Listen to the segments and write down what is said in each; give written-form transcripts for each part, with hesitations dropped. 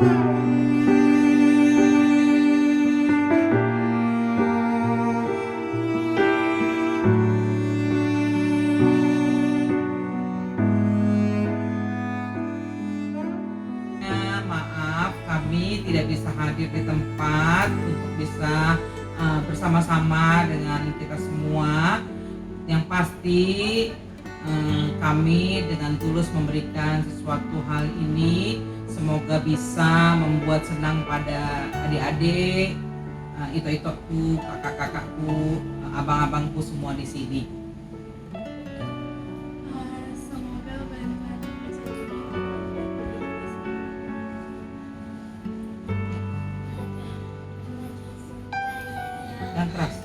Maaf, kami tidak bisa hadir di tempat untuk bisa bersama-sama dengan kita semua. Yang pasti kami dengan tulus memberikan sesuatu hal ini, semoga bisa membuat senang pada adik-adik, ito-itoku, kakak-kakakku, abang-abangku semua di sini. Semoga bantuan Yang keras.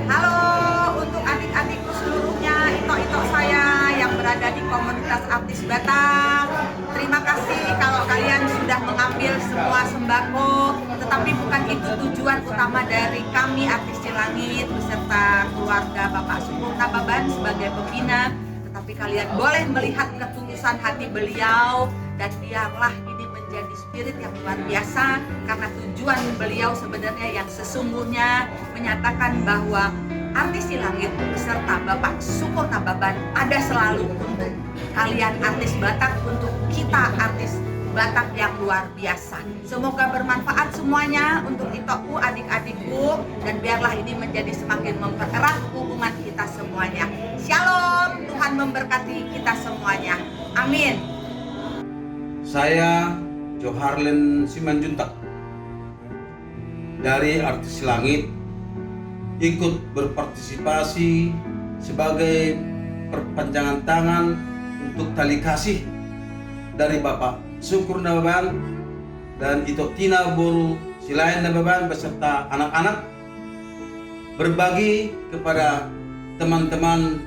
Halo untuk adik-adikku seluruhnya, ito-ito saya yang berada di komunitas artis Batak. Terima kasih kalau kalian sudah mengambil semua sembako, tetapi bukan itu tujuan utama dari kami artis Cilangit beserta keluarga Bapak Sukur Nababan sebagai pembina. Tetapi kalian boleh melihat ketulusan hati beliau dan biarlah ini menjadi spirit yang luar biasa, karena tujuan beliau sebenarnya yang sesungguhnya menyatakan bahwa artis Cilangit beserta Bapak Sukur Nababan ada selalu untuk kalian artis Batak, untuk kita artis Batak yang luar biasa. Semoga bermanfaat semuanya untuk itoku, adik-adikku, dan biarlah ini menjadi semakin mempererat hubungan kita semuanya. Shalom, Tuhan memberkati kita semuanya. Amin. Saya Joharlen Simanjuntak dari Artis Cilangit ikut berpartisipasi sebagai perpanjangan tangan untuk tali kasih dari Bapak Sukur Nababan dan Ito Tina Boru Silayan Nababan beserta anak-anak, berbagi kepada teman-teman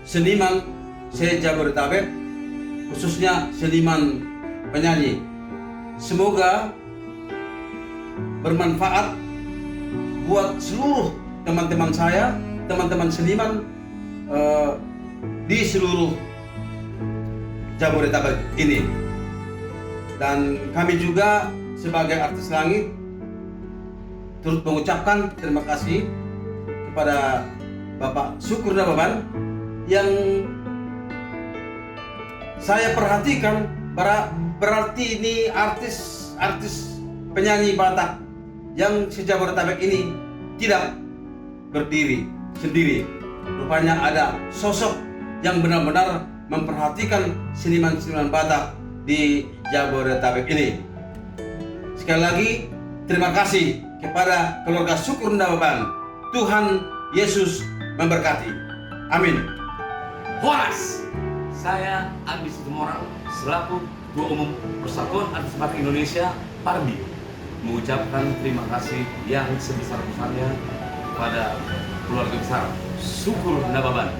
seniman se-Jabodetabek, khususnya seniman penyanyi. Semoga bermanfaat buat seluruh teman-teman saya, teman-teman seniman di seluruh Jabodetabek ini. Dan kami juga sebagai artis Langit turut mengucapkan terima kasih kepada Bapak Sukur Nababan yang saya perhatikan berarti ini artis penyanyi Batak yang se-Jabodetabek ini tidak berdiri sendiri. Rupanya ada sosok yang benar-benar memperhatikan seniman-seniman Batak di Jabodetabek ini. Sekali lagi terima kasih kepada keluarga Sukur Nababan. Tuhan Yesus memberkati. Amin. Horas! Saya Andi Situmorang selaku Ketua Umum Persatuan Artis Batak Indonesia Parbi mengucapkan terima kasih yang sebesar-besarnya kepada keluarga besar Sukur Nababan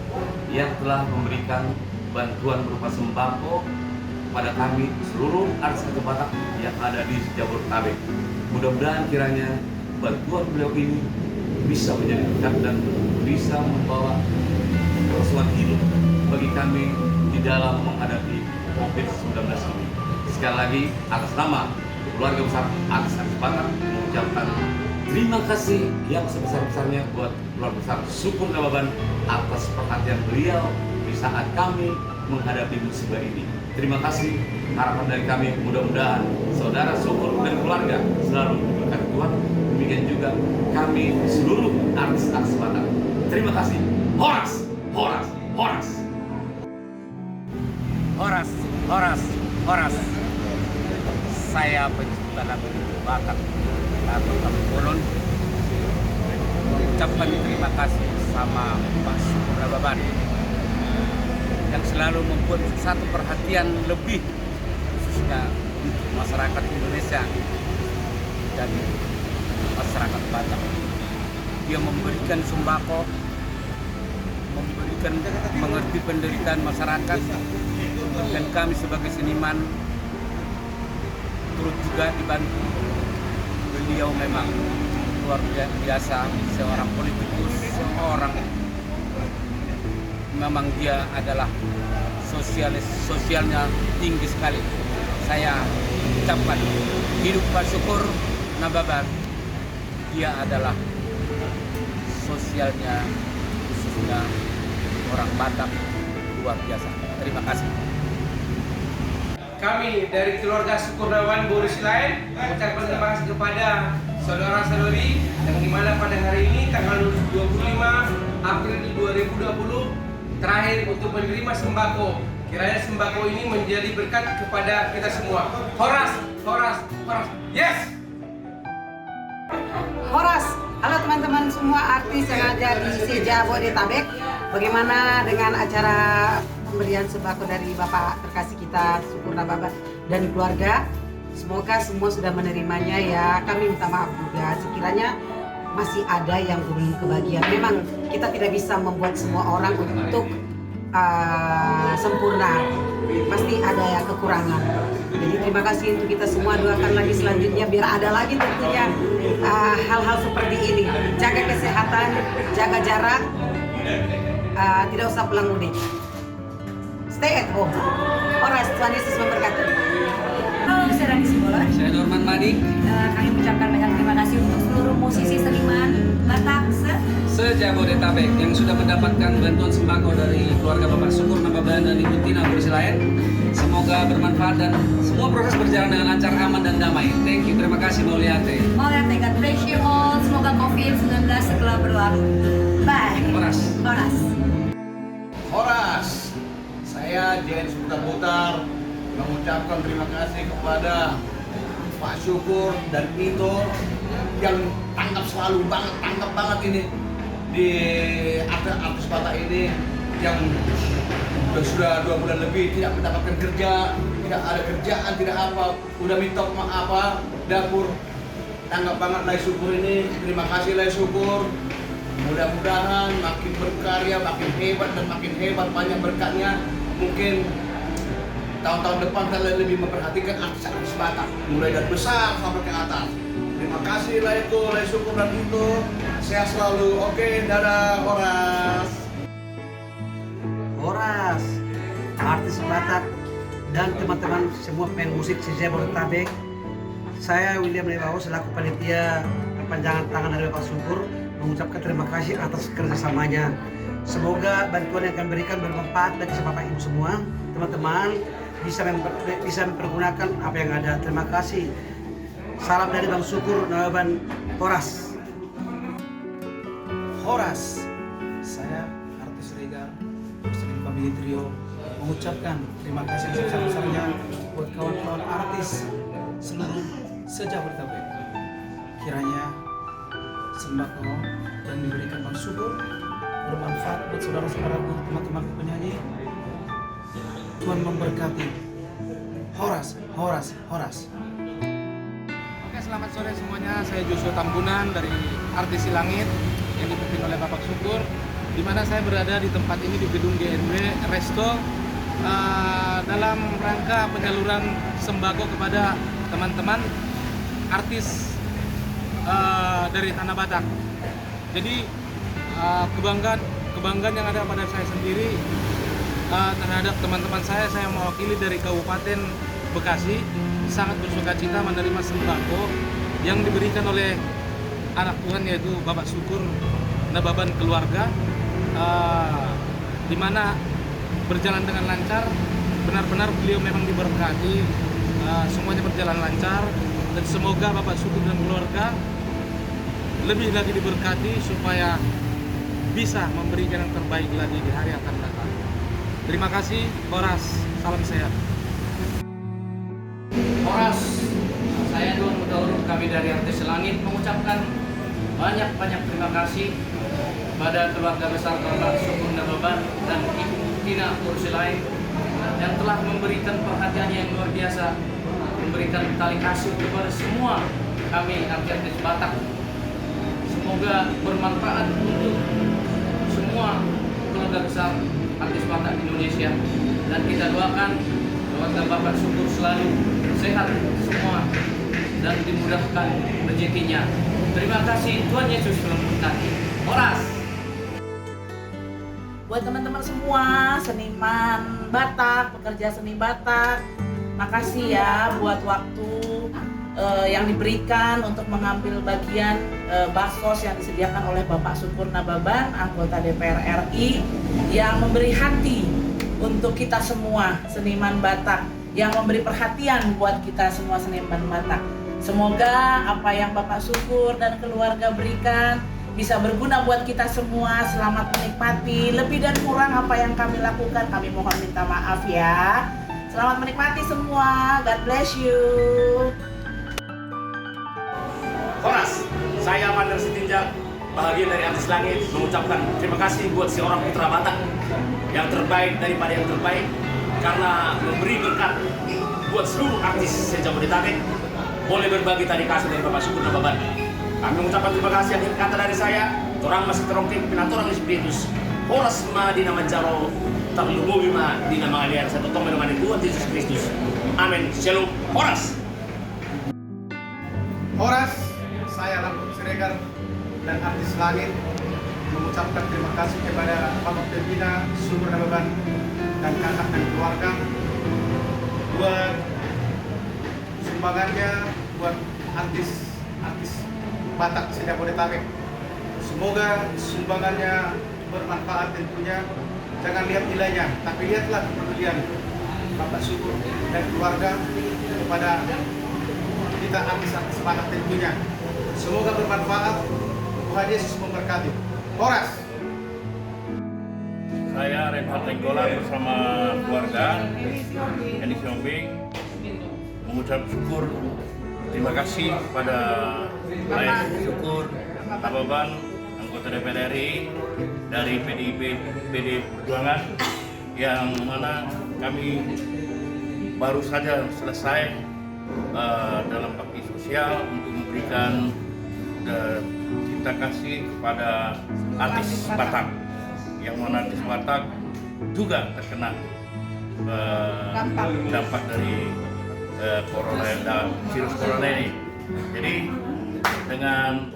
yang telah memberikan bantuan berupa sembako kepada kami seluruh artis Batak yang ada di Jabodetabek. Mudah-mudahan kiranya bantuan beliau ini bisa menjadi berkat dan bisa membawa kelangsungan hidup bagi kami di dalam menghadapi COVID-19 ini. Sekali lagi atas nama keluarga besar artis Batak mengucapkan terima kasih yang sebesar-besarnya buat keluarga besar Sukur Nababan atas perhatian beliau di saat kami menghadapi musibah ini. Terima kasih. Harapan dari kami mudah-mudahan saudara Sukur dan keluarga selalu diberkati Tuhan. Demikian juga kami seluruh artis-artis Batak. Terima kasih. Horas, horas, horas. Horas, horas, horas. Saya pencipta lagu Batak lagu Kampurun mengucapkan terima kasih sama Pak Sukur Nababan yang selalu membuat satu perhatian lebih khususnya untuk masyarakat Indonesia dan masyarakat Batak. Dia memberikan sembako, memberikan mengerti penderitaan masyarakat, dan kami sebagai seniman turut juga dibantu. Beliau memang luar biasa, seorang politikus, seorang memang dia adalah sosialnya tinggi sekali. Saya ucapkan hidup Pak Syukur Nababan. Dia adalah sosialnya khususnya orang Batak luar biasa. Terima kasih. Kami dari keluarga Syukur Nababan Boris lain mengucapkan terima kasih kepada saudara-saudari yang dimana pada hari ini tanggal 25 April 2020 terakhir untuk menerima sembako. Kiranya sembako ini menjadi berkat kepada kita semua. Horas, horas, horas. Yes! Horas, halo teman-teman semua artis yang ada di Sejabodetabek. Bagaimana dengan acara pemberian sembako dari Bapak terkasih kita Syukur Nababan dan keluarga? Semoga semua sudah menerimanya ya. Kami minta maaf juga sekiranya masih ada yang belum kebagian. Memang kita tidak bisa membuat semua orang untuk sempurna. Pasti ada ya kekurangan. Jadi terima kasih untuk kita semua, doakan lagi selanjutnya biar ada lagi tentunya hal-hal seperti ini. Jaga kesehatan, jaga jarak, tidak usah pulang mudik. Stay at home. Horas, Tuhan Yesus memberkati. Halo, saya Rani Simbolon. Saya Norman Manik. Kami mengucapkan banyak terima kasih untuk seluruh musisi seniman Batak Sejabodetabek yang sudah mendapatkan bantuan sembako dari keluarga Bapak Syukur Nababan dan Ibu Tina Boris lain. Semoga bermanfaat dan semua proses berjalan dengan lancar, aman dan damai. Thank you, terima kasih Mauliate. Mauliate, God bless you all. Semoga COVID-19 segera berlalu. Bye. Horas. Horas. Horas, saya Jens Putar-Putar mengucapkan terima kasih kepada Pak Syukur dan Ito yang tanggap banget ini di artis Batak ini yang sudah 2 bulan lebih tidak mendapatkan kerja, tidak ada kerjaan, tidak apa, udah minta apa dapur. Tanggap banget Lai Syukur ini. Terima kasih Lai Syukur. Mudah-mudahan makin berkarya, makin hebat dan makin hebat banyak berkatnya. Mungkin tahun-tahun depan kalian lebih memperhatikan artis-artis Batak, mulai dari besar sampai ke atas. Terima kasih Lai Syukur dan itu. Sehat selalu. Oke, dadah, Horas. Horas, artis Batak dan teman-teman semua pemain musik Sejabodetabek. Saya William Lebawo selaku panitia perpanjangan tangan dari Bapak Syukur mengucapkan terima kasih atas kerjasamanya. Semoga bantuan yang akan berikan bermanfaat bagi Bapak Ibu semua, teman-teman bisa mempergunakan apa yang ada. Terima kasih. Salam dari Bang Syukur Nababan. Horas. Horas, saya artis Regal Muslim Family Trio mengucapkan terima kasih sebesar-besarnya buat kawan-kawan artis seluruh Sejabodetabek. Kiranya sembako yang diberikan Bang Syukur bermanfaat buat saudara-saudaraku, teman-teman penyanyi. Tuhan memberkati. Horas, horas, horas. Oke, selamat sore semuanya. Saya Joshua Tambunan dari Artis Silangit yang dipimpin oleh Bapak Syukur, di mana saya berada di tempat ini di gedung GNW Resto dalam rangka penyaluran sembako kepada teman-teman artis dari tanah Batak. Jadi kebanggaan yang ada pada saya sendiri terhadap teman-teman saya mewakili dari Kabupaten Bekasi sangat bersukacita menerima sembako yang diberikan oleh anak Tuhan yaitu Bapak Syukur Nababan keluarga, di mana berjalan dengan lancar. Benar-benar beliau memang diberkati, semuanya berjalan lancar dan semoga Bapak Syukur dan keluarga lebih lagi diberkati supaya bisa memberikan yang terbaik lagi di hari akan datang. Terima kasih, Horas, salam sehat. Horas, saya Don Mudauruk, kami dari Artis Langit mengucapkan banyak terima kasih pada keluarga besar Bapak Syukur Nababan dan Ibu Tina Boris lain yang telah memberikan perhatian yang luar biasa, memberikan tali kasih kepada semua kami artis Batak. Semoga bermanfaat untuk semua keluarga besar artis Batak Indonesia, dan kita doakan keluarga Bapak Syukur selalu sehat semua dan dimudahkan rezekinya. Terima kasih, Tuhan Yesus memberkati. Horas. Buat teman-teman semua seniman Batak, pekerja seni Batak, makasih ya buat waktu yang diberikan untuk mengambil bagian baksos yang disediakan oleh Bapak Syukur Nababan, anggota DPR RI, yang memberi hati untuk kita semua seniman Batak, yang memberi perhatian buat kita semua seniman Batak. Semoga apa yang Bapak Syukur dan keluarga berikan bisa berguna buat kita semua. Selamat menikmati. Lebih dan kurang apa yang kami lakukan, kami mohon minta maaf ya. Selamat menikmati semua. God bless you. Horas, saya Pandar Sitinjak, bahagian dari Artis Langit, mengucapkan terima kasih buat si orang putra Batak yang terbaik daripada yang terbaik, karena memberi berkat buat seluruh artis se-Jabodetabek. Boleh berbagi tadi kasih dari Bapak Syukur Nababan. Kami mengucapkan terima kasih. Akhir kata dari saya, orang masih terongkeng pinaturang Espiritus. Horas ma di nama Jaro, terlumubi ma di nama Aliar, satu tong dengan Tuhan Yesus Kristus. Amin. Shalom. Horas. Horas, saya Lampung Siregar dan Artis Langit mengucapkan terima kasih kepada Bapak Pembina Syukur Nababan dan kakak dan keluarga buat sumbangannya buat artis Batak se-Jabodetabek. Semoga sumbangannya bermanfaat tentunya. Jangan lihat nilainya, tapi lihatlah kepedulian Bapak Syukur dan keluarga kepada kita artis-artis Batak tentunya. Semoga bermanfaat. Tuhan Yesus memberkati. Horas. Saya Renhard Tenggolan bersama keluarga Eni Siombing mengucap syukur, terima kasih kepada Ayah Syukur Nababan, anggota DPR RI dari PD Perjuangan, yang mana kami baru saja selesai dalam bakti sosial untuk memberikan cinta kasih kepada artis Batak, yang mana artis Batak juga terkena dampak dari virus corona ini. Jadi dengan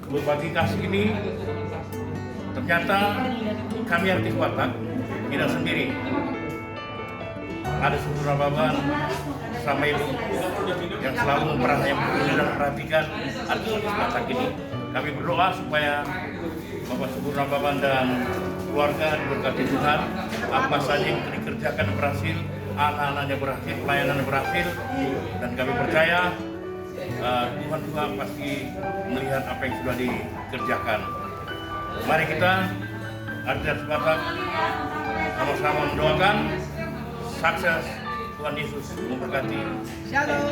berbagi kasih ini, ternyata kami artis Batak tidak sendiri. Ada Syukur Nababan sama Ibu yang selalu memperhatikan dan memperhatikan artis Batak ini. Kami berdoa supaya Bapak Syukur Nababan dan keluarga diberkati Tuhan. Apa saja yang dikerjakan berhasil, anak-anaknya berhasil, pelayanannya berhasil, dan kami percaya Tuhan juga pasti melihat apa yang sudah dikerjakan. Mari kita artis Batak sama-sama mendoakan sukses. Tuhan Yesus memberkati. Shalom.